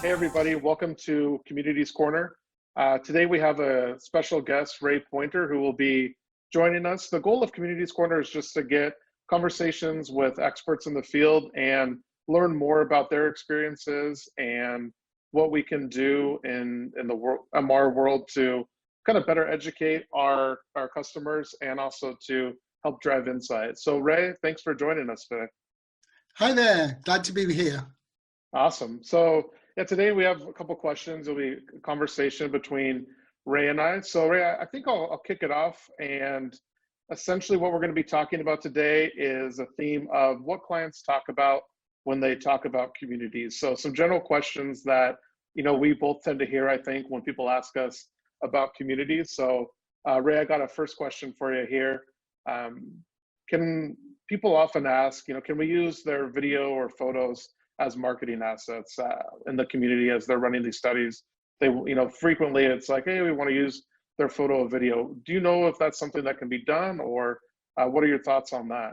Hey everybody, welcome to Communities Corner. Today we have a special guest, Ray Poynter, who will be joining us. The goal of Communities Corner is just to get conversations with experts in the field and learn more about their experiences and what we can do in the MR world to kind of better educate our customers and also to help drive insight. So Ray, thanks for joining us today. Hi there, glad to be here. Awesome. So yeah, today we have a couple questions. It'll be a conversation between Ray and I. So Ray, I think I'll kick it off. And essentially what we're going to be talking about today is a theme of what clients talk about when they talk about communities. So some general questions that, we both tend to hear, I think, when people ask us about communities. So Ray, I got a first question for you here. Can people often ask, can we use their video or photos as marketing assets in the community as they're running these studies? They, frequently it's like, hey, we want to use their photo or video. Do you know if that's something that can be done, or what are your thoughts on that?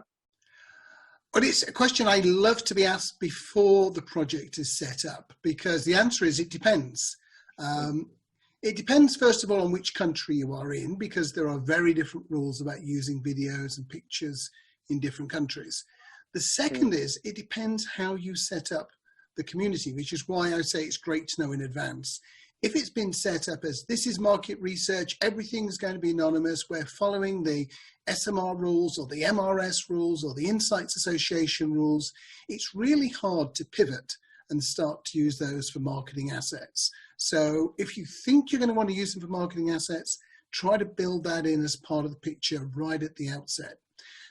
Well, it's a question I love to be asked before the project is set up, because the answer is it depends. It depends, first of all, on which country you are in, because there are very different rules about using videos and pictures in different countries. The second is, it depends how you set up the community, which is why I say it's great to know in advance. If it's been set up as this is market research, everything's going to be anonymous, we're following the SMR rules or the MRS rules or the Insights Association rules, it's really hard to pivot and start to use those for marketing assets. So if you think you're going to want to use them for marketing assets, try to build that in as part of the picture right at the outset.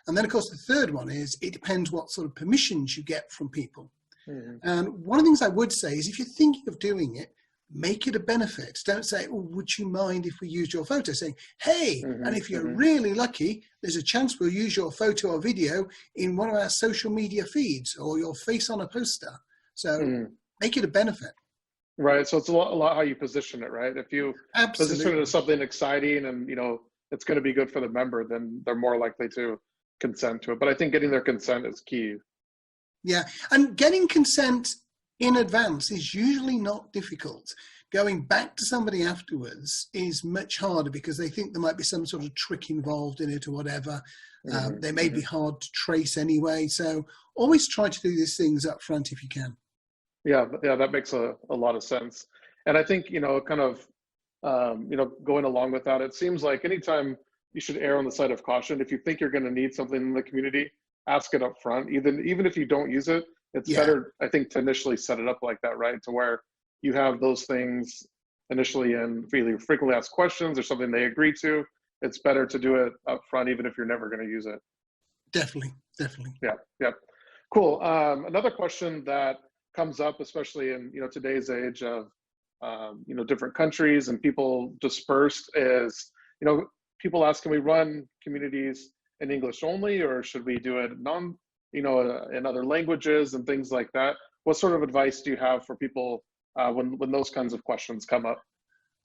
And then, of course, the third one is it depends what sort of permissions you get from people. And one of the things I would say is if you're thinking of doing it, make it a benefit. Don't say, oh, would you mind if we used your photo? Saying, hey, and if you're really lucky, there's a chance we'll use your photo or video in one of our social media feeds or your face on a poster. So make it a benefit. Right. So it's a lot how you position it, right? If you position it as something exciting and, it's going to be good for the member, then they're more likely to consent to it. But I think getting their consent is key. Yeah, and getting consent in advance is usually not difficult. Going back to somebody afterwards is much harder because they think there might be some sort of trick involved in it or whatever. They may be hard to trace anyway. So always try to do these things up front if you can. Yeah, that makes a lot of sense. And I think, kind of, going along with that, it seems like anytime you should err on the side of caution. If you think you're going to need something in the community, ask it up front. Even if you don't use it, it's better, I think, to initially set it up like that, right? To where you have those things initially in either frequently asked questions or something they agree to. It's better to do it up front, even if you're never going to use it. Definitely. Yeah. Cool. Another question that comes up, especially in today's age of different countries and people dispersed, is people ask, can we run communities in English only, or should we do it in other languages and things like that? What sort of advice do you have for people when those kinds of questions come up?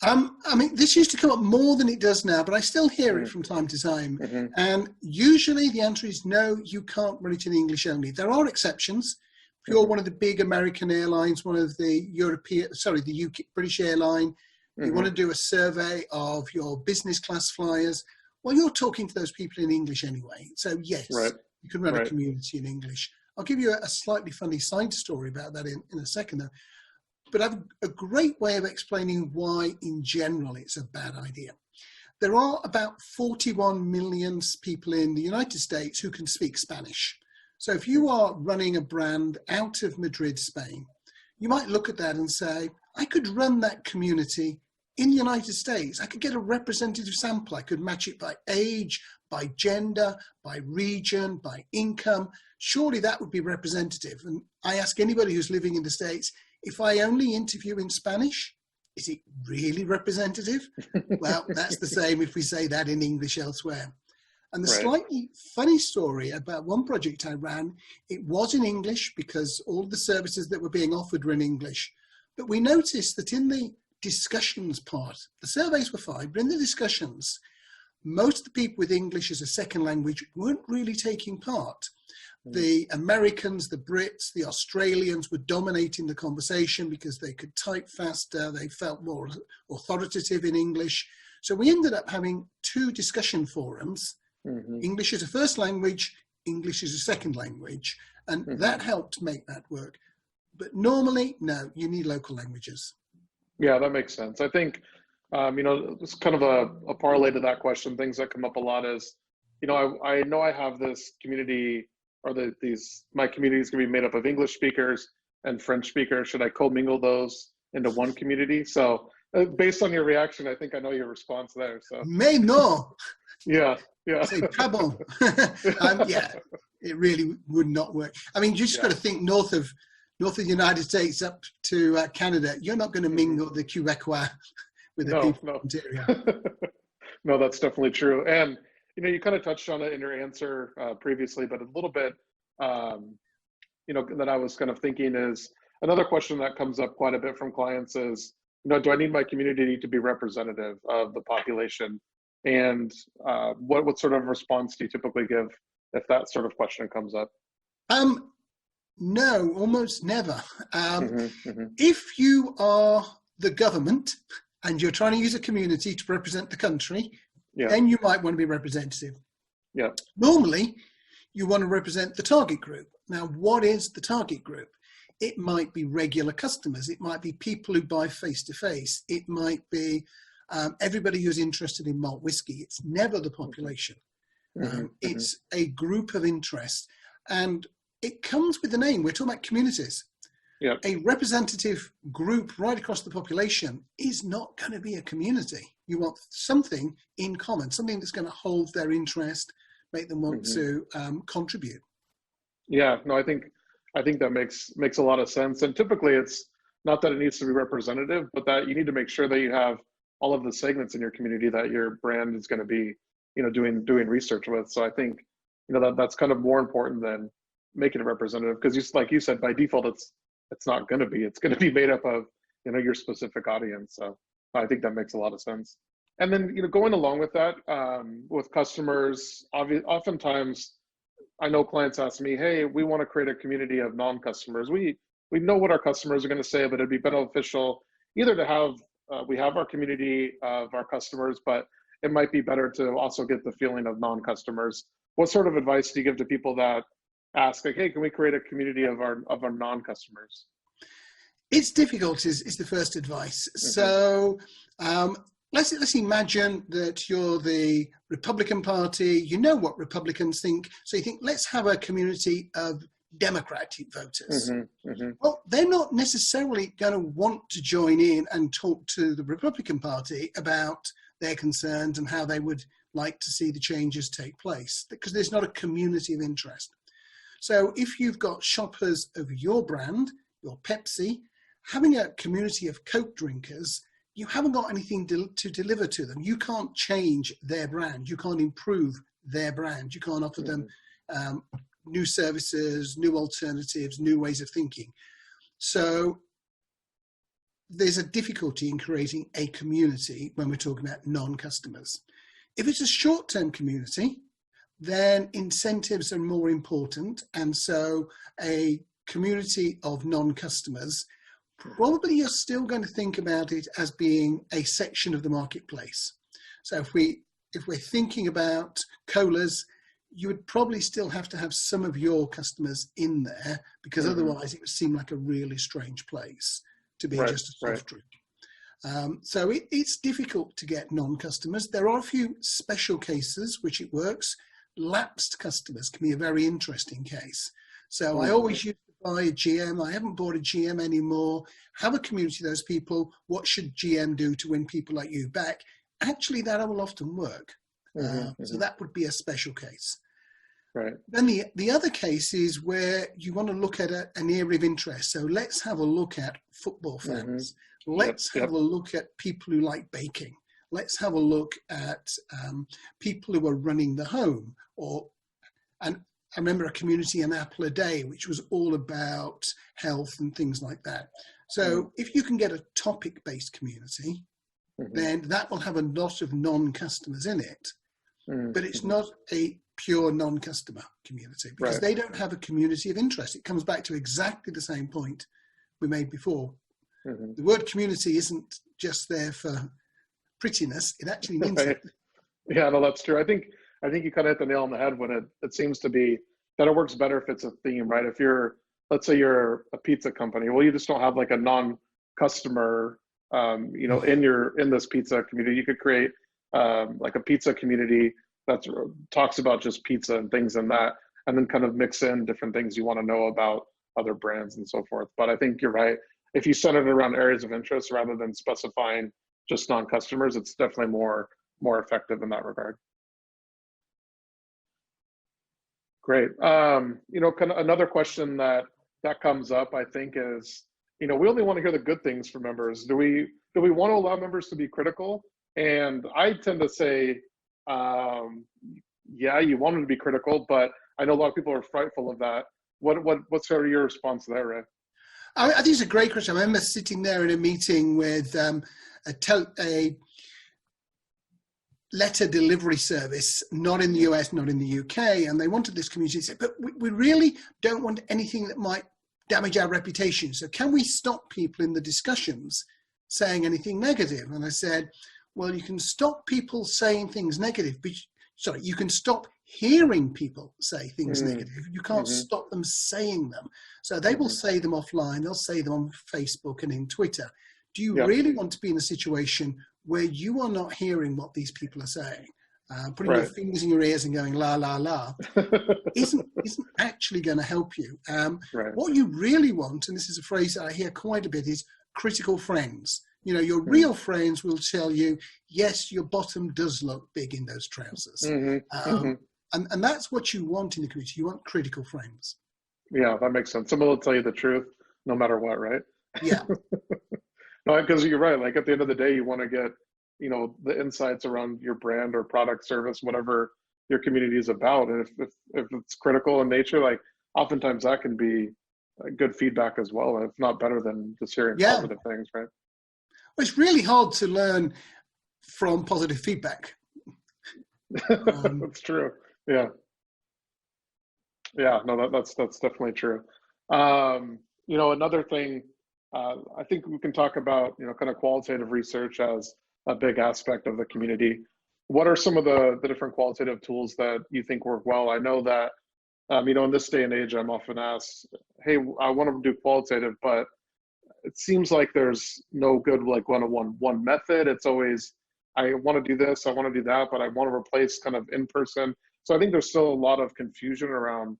I mean, this used to come up more than it does now, but I still hear it from time to time. And usually the answer is no, you can't run it in English only. There are exceptions. If you're one of the big American airlines, one of the the UK, British airline, you want to do a survey of your business class flyers, well, you're talking to those people in English anyway. So yes, you can run a community in English. I'll give you a slightly funny side story about that in a second though. But I have a great way of explaining why in general it's a bad idea. There are about 41 million people in the United States who can speak Spanish. So if you are running a brand out of Madrid, Spain, you might look at that and say, I could run that community in the United States. I could get a representative sample. I could match it by age, by gender, by region, by income. Surely that would be representative. And I ask anybody who's living in the States, if I only interview in Spanish, is it really representative? Well, that's the same if we say that in English elsewhere. And the slightly funny story about one project I ran, it was in English because all of the services that were being offered were in English. But we noticed that in the discussions part, the surveys were fine, but in the discussions, most of the people with English as a second language weren't really taking part. The Americans, the Brits, the Australians were dominating the conversation because they could type faster, they felt more authoritative in English. So we ended up having 2 discussion forums, English as a first language, English as a second language, and that helped make that work. But normally, no, you need local languages. Yeah, that makes sense. I think, it's kind of a parlay to that question. Things that come up a lot is, I know I have this community, or my community is going to be made up of English speakers and French speakers. Should I commingle those into one community? So based on your reaction, I think I know your response there. So Mais non. Yeah. C'est pas bon. Yeah, it really would not work. I mean, you just got to think north of the United States up to Canada. You're not going to mingle the Quebecois with the people of Ontario. No, that's definitely true. And you kind of touched on it in your answer previously, but a little bit, that I was kind of thinking is another question that comes up quite a bit from clients is, do I need my community to be representative of the population? And what sort of response do you typically give if that sort of question comes up? No, almost never. If you are the government and you're trying to use a community to represent the country, then you might want to be representative. Yeah. Normally, you want to represent the target group. Now, what is the target group? It might be regular customers. It might be people who buy face-to-face. It might be everybody who's interested in malt whiskey. It's never the population. It's a group of interest. And it comes with the name. We're talking about communities. Yeah. A representative group right across the population is not going to be a community. You want something in common, something that's going to hold their interest, make them want to contribute. Yeah, no, I think that makes a lot of sense. And typically it's not that it needs to be representative, but that you need to make sure that you have all of the segments in your community that your brand is going to be, doing research with. So I think, that's kind of more important than making it representative, because like you said, by default, it's not going to be. It's going to be made up of, your specific audience. So I think that makes a lot of sense. And then, going along with that, with customers, oftentimes I know clients ask me, hey, we want to create a community of non-customers. We know what our customers are going to say, but it'd be beneficial either to have, we have our community of our customers, but it might be better to also get the feeling of non-customers. What sort of advice do you give to people that ask, like, hey, can we create a community of our non-customers? It's difficult is the first advice. So let's imagine that you're the Republican Party. You know what Republicans think. So you think, let's have a community of Democratic voters. Well, they're not necessarily going to want to join in and talk to the Republican Party about their concerns and how they would like to see the changes take place, because there's not a community of interest. So if you've got shoppers of your brand, your Pepsi, having a community of Coke drinkers, you haven't got anything to deliver to them. You can't change their brand. You can't improve their brand. You can't offer them new services, new alternatives, new ways of thinking. So there's a difficulty in creating a community when we're talking about non-customers. If it's a short-term community, then incentives are more important. And so a community of non-customers, probably you're still going to think about it as being a section of the marketplace. So if we're thinking about colas, you would probably still have to have some of your customers in there, because otherwise it would seem like a really strange place to be just a soft drink. So it's difficult to get non-customers. There are a few special cases which it works. Lapsed customers can be a very interesting case. So I always used to buy a GM. I haven't bought a GM anymore. Have a community of those people. What should GM do to win people like you back? Actually, that will often work. So that would be a special case. Right. Then the other case is where you want to look at an area of interest. So let's have a look at football fans. Let's have a look at people who like baking. Let's have a look at people who are running the home. And I remember a community, an apple a day, which was all about health and things like that. So if you can get a topic-based community, then that will have a lot of non-customers in it. But it's not a pure non-customer community, because Right. they don't have a community of interest. It comes back to exactly the same point we made before. The word community isn't just there for prettiness. It actually means Right. something. Yeah, no, that's true. I think you kind of hit the nail on the head when it seems to be that it works better if it's a theme, right? If you're, let's say you're a pizza company, well, you just don't have like a non-customer, in this pizza community. You could create like a pizza community that talks about just pizza and things and that, and then kind of mix in different things you want to know about other brands and so forth. But I think you're right. If you center it around areas of interest rather than specifying just non-customers, it's definitely more effective in that regard. Great. Kind of another question that comes up, I think, is, we only want to hear the good things from members. Do we want to allow members to be critical? And I tend to say, yeah, you want them to be critical, but I know a lot of people are frightful of that. What's sort of your response to that, Ray? I think it's a great question. I remember sitting there in a meeting with a letter delivery service, not in the US, not in the UK, and they wanted this community to say, but we really don't want anything that might damage our reputation. So can we stop people in the discussions saying anything negative? And I said, well, you can stop people saying things negative, but you can stop hearing people say things negative. You can't stop them saying them. So they will say them offline. They'll say them on Facebook and in Twitter. Do you really want to be in a situation where you are not hearing what these people are saying? Putting your fingers in your ears and going la la la isn't actually going to help you. What you really want, and this is a phrase that I hear quite a bit, is critical friends. Your real friends will tell you, yes, your bottom does look big in those trousers. And that's what you want in the community. You want critical friends. Yeah, that makes sense. Someone will tell you the truth no matter what, right? Yeah. No, because you're right. Like at the end of the day, you want to get, the insights around your brand or product, service, whatever your community is about. And if it's critical in nature, like oftentimes that can be good feedback as well. And if not better than just hearing positive things, right? Well, it's really hard to learn from positive feedback. That's true. Yeah. Yeah, no, that's definitely true. Another thing, I think we can talk about, kind of qualitative research as a big aspect of the community. What are some of the different qualitative tools that you think work well? I know that, in this day and age, I'm often asked, hey, I want to do qualitative, but it seems like there's no good, like one method. It's always, I want to do this, I want to do that, but I want to replace kind of in-person. So I think there's still a lot of confusion around,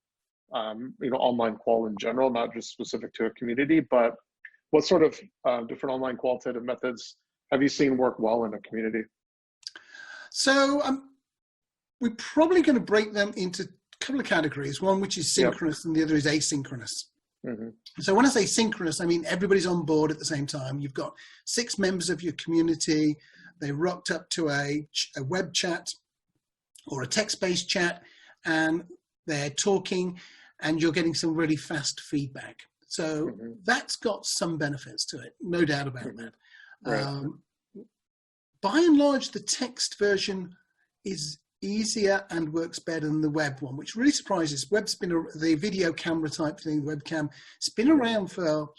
online qual in general, not just specific to a community, but what sort of different online qualitative methods have you seen work well in a community? So we're probably going to break them into a couple of categories, one which is synchronous and the other is asynchronous. So when I say synchronous, I mean everybody's on board at the same time. You've got 6 members of your community. They rocked up to a web chat or a text-based chat, and they're talking, and you're getting some really fast feedback. So that's got some benefits to it, no doubt about that. By and large, the text version is easier and works better than the web one, which really surprises. Web's been the video camera type thing, webcam, it's been around for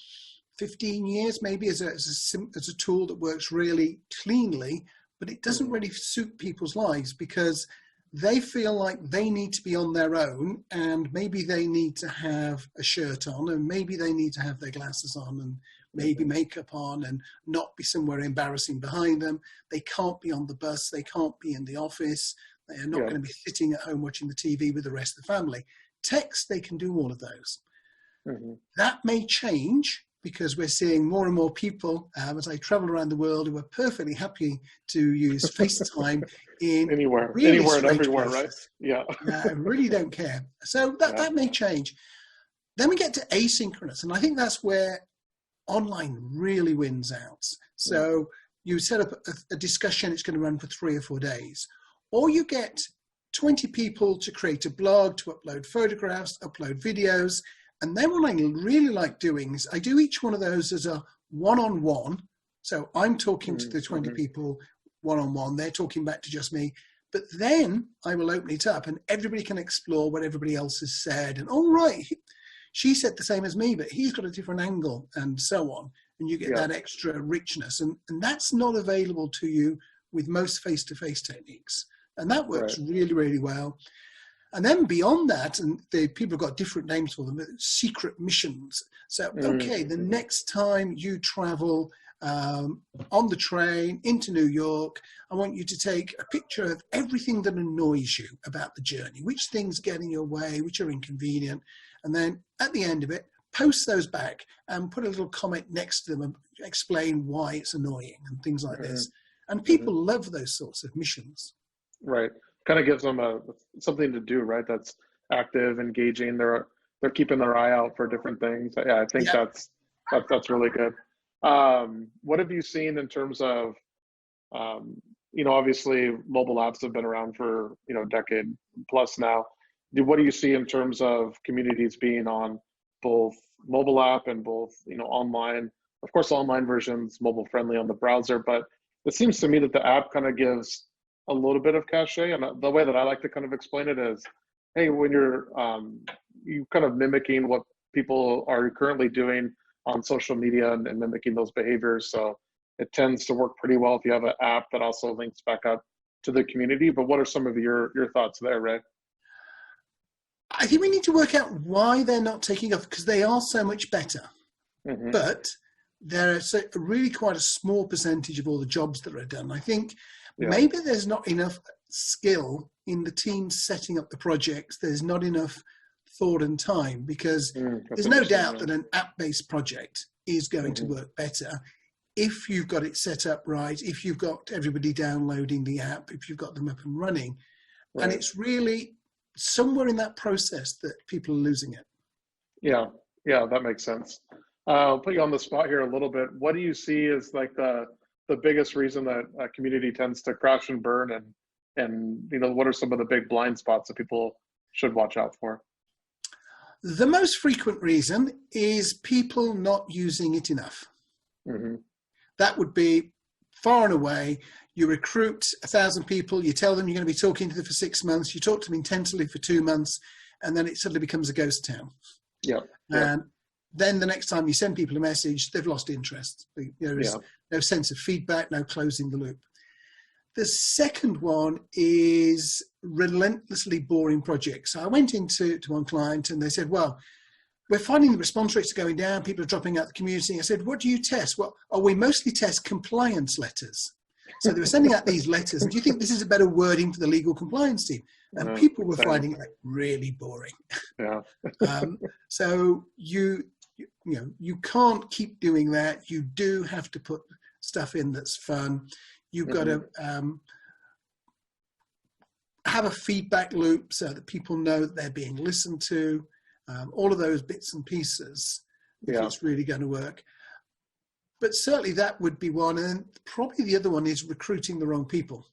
15 years maybe as a tool that works really cleanly, but it doesn't really suit people's lives because they feel like they need to be on their own, and maybe they need to have a shirt on, and maybe they need to have their glasses on, and maybe makeup on, and not be somewhere embarrassing behind them. They can't be on the bus. They can't be in the office. They are not going to be sitting at home watching the TV with the rest of the family. Text, they can do all of those. That may change because we're seeing more and more people as I travel around the world who are perfectly happy to use FaceTime in anywhere and everywhere, places. Right? Yeah. I really don't care. So that may change. Then we get to asynchronous, and I think that's where online really wins out. So you set up a discussion, it's going to run for 3 or 4 days. Or you get 20 people to create a blog, to upload photographs, upload videos. And then what I really like doing is I do each one of those as a one-on-one. So I'm talking to the 20 people one-on-one. They're talking back to just me. But then I will open it up and everybody can explore what everybody else has said. And all right, she said the same as me, but he's got a different angle and so on. And you get that extra richness. And that's not available to you with most face-to-face techniques. And that works really, really well. And then beyond that, and people have got different names for them, secret missions. So, okay, the next time you travel on the train into New York, I want you to take a picture of everything that annoys you about the journey, which things get in your way, which are inconvenient. And then at the end of it, post those back and put a little comment next to them and explain why it's annoying and things like this. And people love those sorts of missions. Right. Kind of gives them something to do, right? That's active, engaging. They're keeping their eye out for different things. Yeah, I think that's really good. What have you seen in terms of, obviously mobile apps have been around for, a decade plus now. What do you see in terms of communities being on both mobile app and both, online? Of course, online versions, mobile friendly on the browser, but it seems to me that the app kind of gives a little bit of cachet. And the way that I like to kind of explain it is, hey, when you're you kind of mimicking what people are currently doing on social media and mimicking those behaviors. So it tends to work pretty well if you have an app that also links back up to the community. But what are some of your thoughts there, Ray? I think we need to work out why they're not taking off, because they are so much better. But they're really quite a small percentage of all the jobs that are done. I think maybe there's not enough skill in the team setting up the projects. There's not enough thought and time, because there's no doubt that an app-based project is going to work better if you've got it set up right, if you've got everybody downloading the app, if you've got them up and running. And it's really somewhere in that process that people are losing it. Yeah, that makes sense. I'll put you on the spot here a little bit. What do you see as like the biggest reason that a community tends to crash and burn, and what are some of the big blind spots that people should watch out for? The most frequent reason is people not using it enough. That would be far and away. You recruit 1,000 people, you tell them you're going to be talking to them for 6 months, you talk to them intensively for 2 months, and then it suddenly becomes a ghost town. And then the next time you send people a message, they've lost interest. There is no sense of feedback, no closing the loop. The second one is relentlessly boring projects. So I went into one client and they said, well, we're finding the response rates are going down, people are dropping out the community. I said, what do you test? Well, we mostly test compliance letters. So they were sending out these letters. And do you think this is a better wording for the legal compliance team? And people were finding it really boring. So you can't keep doing that. You do have to put stuff in that's fun. You've got to have a feedback loop so that people know that they're being listened to. All of those bits and pieces, if it's really going to work. But certainly that would be one. And probably the other one is recruiting the wrong people.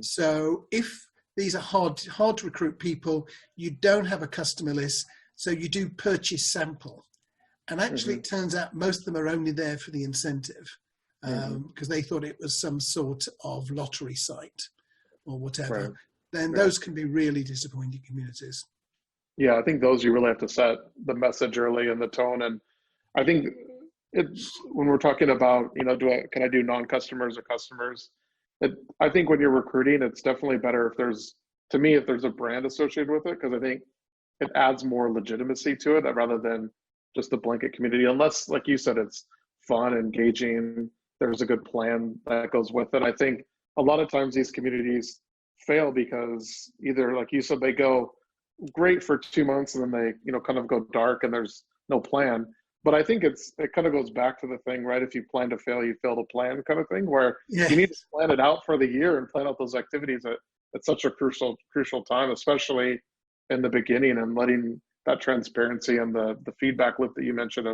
So if these are hard to recruit people, you don't have a customer list, so you do purchase sample. And actually it turns out most of them are only there for the incentive, because they thought it was some sort of lottery site or whatever. Then those can be really disappointing communities. Yeah, I think those you really have to set the message early and the tone. And I think when we're talking about, can I do non-customers or customers? I think when you're recruiting, it's definitely better if there's a brand associated with it, because I think it adds more legitimacy to it rather than just the blanket community. Unless, like you said, it's fun, engaging, there's a good plan that goes with it. I think a lot of times these communities fail because either, like you said, they go great for 2 months and then they kind of go dark and there's no plan. But I think it kind of goes back to the thing, right? If you plan to fail, you fail to plan kind of thing, where you need to plan it out for the year and plan out those activities at such a crucial time, especially in the beginning, and letting that transparency and the feedback loop that you mentioned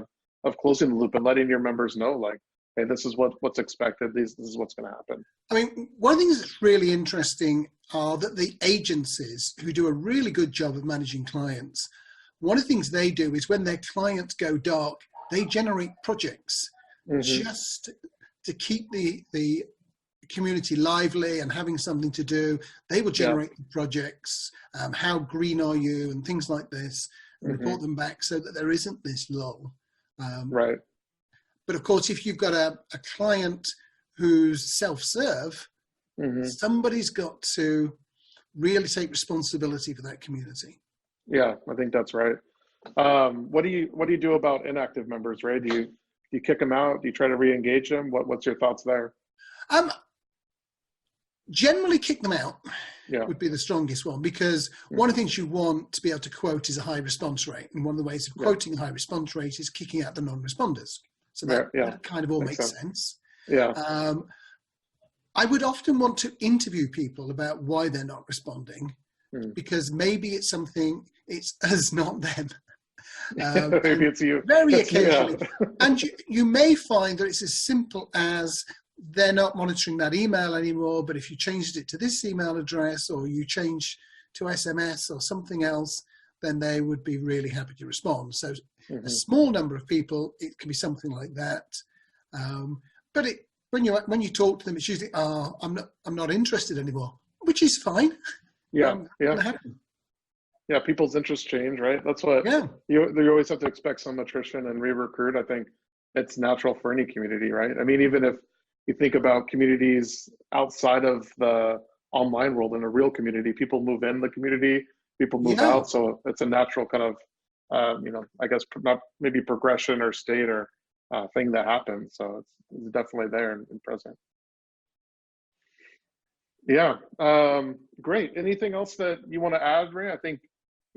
of closing the loop and letting your members know, like, hey, this is what's expected. This is what's going to happen. I mean, one of the things that's really interesting are that the agencies who do a really good job of managing clients, one of the things they do is when their clients go dark, they generate projects just to keep the community lively and having something to do. They will generate projects. How green are you, and things like this, and report them back so that there isn't this lull. Right. But of course, if you've got a client who's self-serve, somebody's got to really take responsibility for that community. Yeah, I think that's right. What do you do about inactive members, Ray? Do you kick them out? Do you try to re-engage them? What's your thoughts there? Generally kick them out would be the strongest one, because one of the things you want to be able to quote is a high response rate. And one of the ways of quoting a high response rate is kicking out the non-responders. So that kind of all makes sense. Yeah. I would often want to interview people about why they're not responding, because maybe it's something, it's us, not them. Maybe it's you. Very occasionally. And you may find that it's as simple as they're not monitoring that email anymore, but if you changed it to this email address, or you change to SMS or something else, then they would be really happy to respond. So a small number of people, it can be something like that. But when you talk to them, it's usually, I'm not interested anymore, which is fine. Yeah. People's interests change, right? That's what you always have to expect some attrition and re-recruit. I think it's natural for any community, right? I mean, even if you think about communities outside of the online world, in a real community, people move in the community, people move out. So it's a natural kind of, I guess not maybe progression or state or thing that happens. So it's definitely there and present. Yeah, great. Anything else that you want to add, Ray? I think,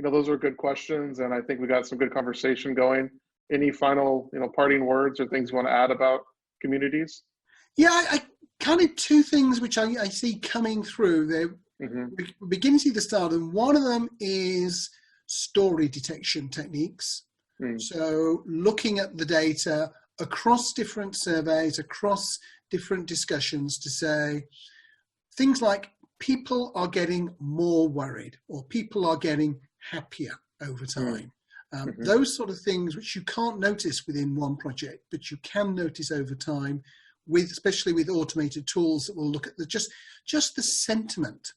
those are good questions, and I think we got some good conversation going. Any final, parting words or things you want to add about communities? Yeah, I kind of two things which I see coming through. We're beginning to see the start, and one of them is story detection techniques. So looking at the data across different surveys, across different discussions, to say things like people are getting more worried, or people are getting happier over time. Those sort of things which you can't notice within one project, but you can notice over time, especially with automated tools that will look at just the sentiment.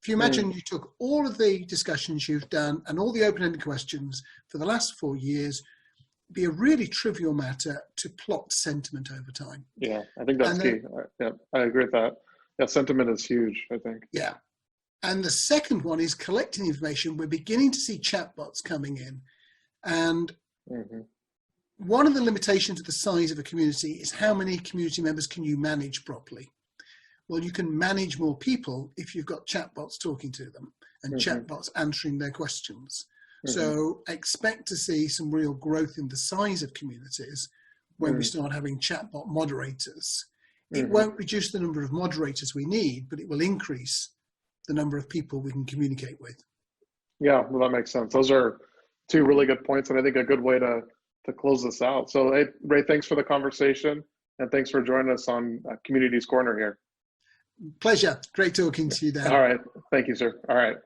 If you imagine you took all of the discussions you've done and all the open-ended questions for the last 4 years, it'd be a really trivial matter to plot sentiment over time. Yeah, I think that's key. I agree with that. Yeah, sentiment is huge, I think. Yeah. And the second one is collecting information. We're beginning to see chatbots coming in. And one of the limitations of the size of a community is how many community members can you manage properly? Well, you can manage more people if you've got chatbots talking to them and chatbots answering their questions. So expect to see some real growth in the size of communities when we start having chatbot moderators. It won't reduce the number of moderators we need, but it will increase the number of people we can communicate with. Yeah, well, that makes sense. Those are two really good points, and I think a good way to close this out. So, hey, Ray, thanks for the conversation, and thanks for joining us on Communities Corner here. Pleasure. Great talking to you, Dan. All right. Thank you, sir. All right.